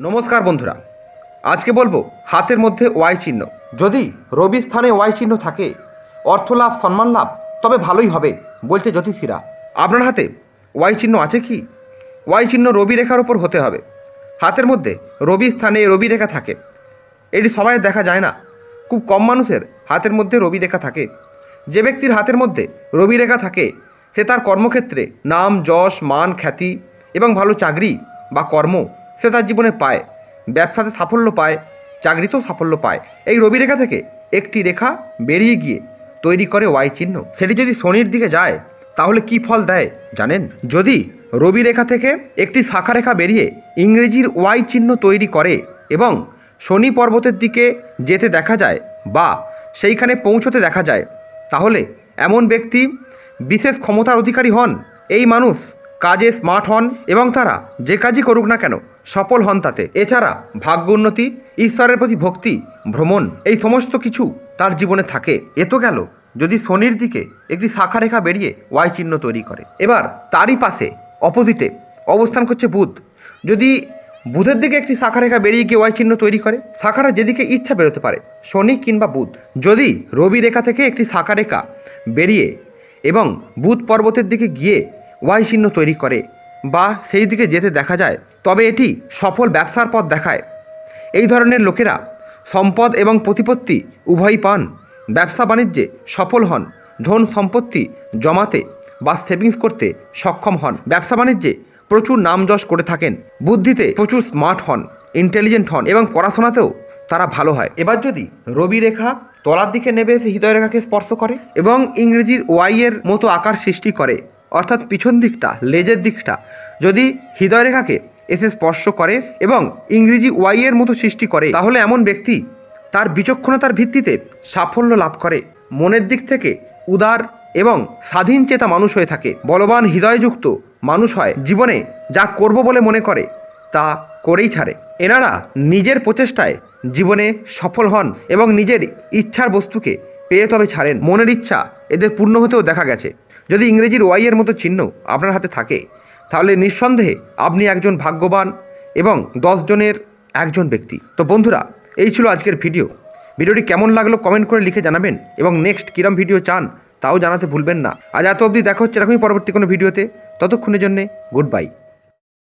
নমস্কার বন্ধুরা, আজকে বলবো হাতের মধ্যে ওয়াই চিহ্ন। যদি রবি স্থানে ওয়াই চিহ্ন থাকে অর্থ লাভ, সম্মান লাভ তবে ভালোই হবে বলছে জ্যোতিষীরা। আপনার হাতে ওয়াই চিহ্ন আছে কি? ওয়াই চিহ্ন রবি রেখার ওপর হতে হবে। হাতের মধ্যে রবি স্থানে রবি রেখা থাকে, এটি সবাই দেখা যায় না। খুব কম মানুষের হাতের মধ্যে রবি রেখা থাকে। যে ব্যক্তির হাতের মধ্যে রবি রেখা থাকে সে তার কর্মক্ষেত্রে নাম, যশ, মান, খ্যাতি এবং ভালো চাকরি বা কর্ম সে তার জীবনে পায়। ব্যবসাতে সাফল্য পায়, চাকরিতেও সাফল্য পায়। এই রবি রেখা থেকে একটি রেখা বেরিয়ে গিয়ে তৈরি করে ওয়াই চিহ্ন। সেটি যদি শনির দিকে যায় তাহলে কি ফল দেয় জানেন? যদি রবি রেখা থেকে একটি শাখা রেখা বেরিয়ে ইংরেজির ওয়াই চিহ্ন তৈরি করে এবং শনি পর্বতের দিকে যেতে দেখা যায় বা সেইখানে পৌঁছতে দেখা যায়, তাহলে এমন ব্যক্তি বিশেষ ক্ষমতার অধিকারী হন। এই মানুষ কাজে স্মার্ট হন এবং তারা যে কাজই করুক না কেন সফল হন তাতে। এছাড়া ভাগ্য উন্নতি, ঈশ্বরের প্রতি ভক্তি, ভ্রমণ এই সমস্ত কিছু তার জীবনে থাকে। এ তো গেল যদি শনির দিকে একটি শাখা রেখা বেরিয়ে ওয়াই চিহ্ন তৈরি করে। এবার তারই পাশে অপোজিটে অবস্থান করছে বুধ। যদি বুধের দিকে একটি শাখা রেখা বেরিয়ে গিয়ে ওয়াই চিহ্ন তৈরি করে, শাখাটা যেদিকে ইচ্ছা বেরোতে পারে, শনি কিংবা বুধ। যদি রবি রেখা থেকে একটি শাখা রেখা বেরিয়ে এবং বুধ পর্বতের দিকে গিয়ে ওয়াই চিহ্ন তৈরি করে বা সেই দিকে যেতে দেখা যায়, তবে এটি সফল ব্যবসার পথ দেখায়। এই ধরনের লোকেরা সম্পদ এবং প্রতিপত্তি উভয়ই পান, ব্যবসা বাণিজ্যে সফল হন, ধন সম্পত্তি জমাতে বা সেভিংস করতে সক্ষম হন, ব্যবসা বাণিজ্যে প্রচুর নাম যশ করে থাকেন, বুদ্ধিতে প্রচুর স্মার্ট হন, ইন্টেলিজেন্ট হন এবং পড়াশোনাতেও তারা ভালো হয়। এবার যদি রবি রেখা তলার দিকে নেবে এসে হৃদয় রেখাকে স্পর্শ করে এবং ইংরেজির ওয়াই এর মতো আকার সৃষ্টি করে, অর্থাৎ পিছন দিকটা, লেজের দিকটা যদি হৃদয় রেখাকে এসে স্পর্শ করে এবং ইংরেজি ওয়াই এর মতো সৃষ্টি করে, তাহলে এমন ব্যক্তি তার বিচক্ষণতার ভিত্তিতে সাফল্য লাভ করে, মনের দিক থেকে উদার এবং স্বাধীন চেতা মানুষ হয়ে থাকে, বলবান হৃদয়যুক্ত মানুষ হয়, জীবনে যা করব বলে মনে করে তা করেই ছাড়ে। এনারা নিজের প্রচেষ্টায় জীবনে সফল হন এবং নিজের ইচ্ছার বস্তুকে পেয়ে তবে ছাড়েন। মনের ইচ্ছা এদের পূর্ণ হতেও দেখা গেছে। যদি ইংরেজির ওয়াই এর মতো চিহ্ন আপনার হাতে থাকে তাহলে নিঃসন্দেহে আপনি একজন ভাগ্যবান এবং 10 জনের একজন ব্যক্তি। তো বন্ধুরা, এই ছিল আজকের ভিডিওটি কেমন লাগলো কমেন্ট করে লিখে জানাবেন এবং নেক্সট কিরম ভিডিও চান তাও জানাতে ভুলবেন না। আজ এত অবধি দেখা হচ্ছে এরকমই পরবর্তী কোনো ভিডিওতে। ততক্ষণের জন্যে গুড বাই।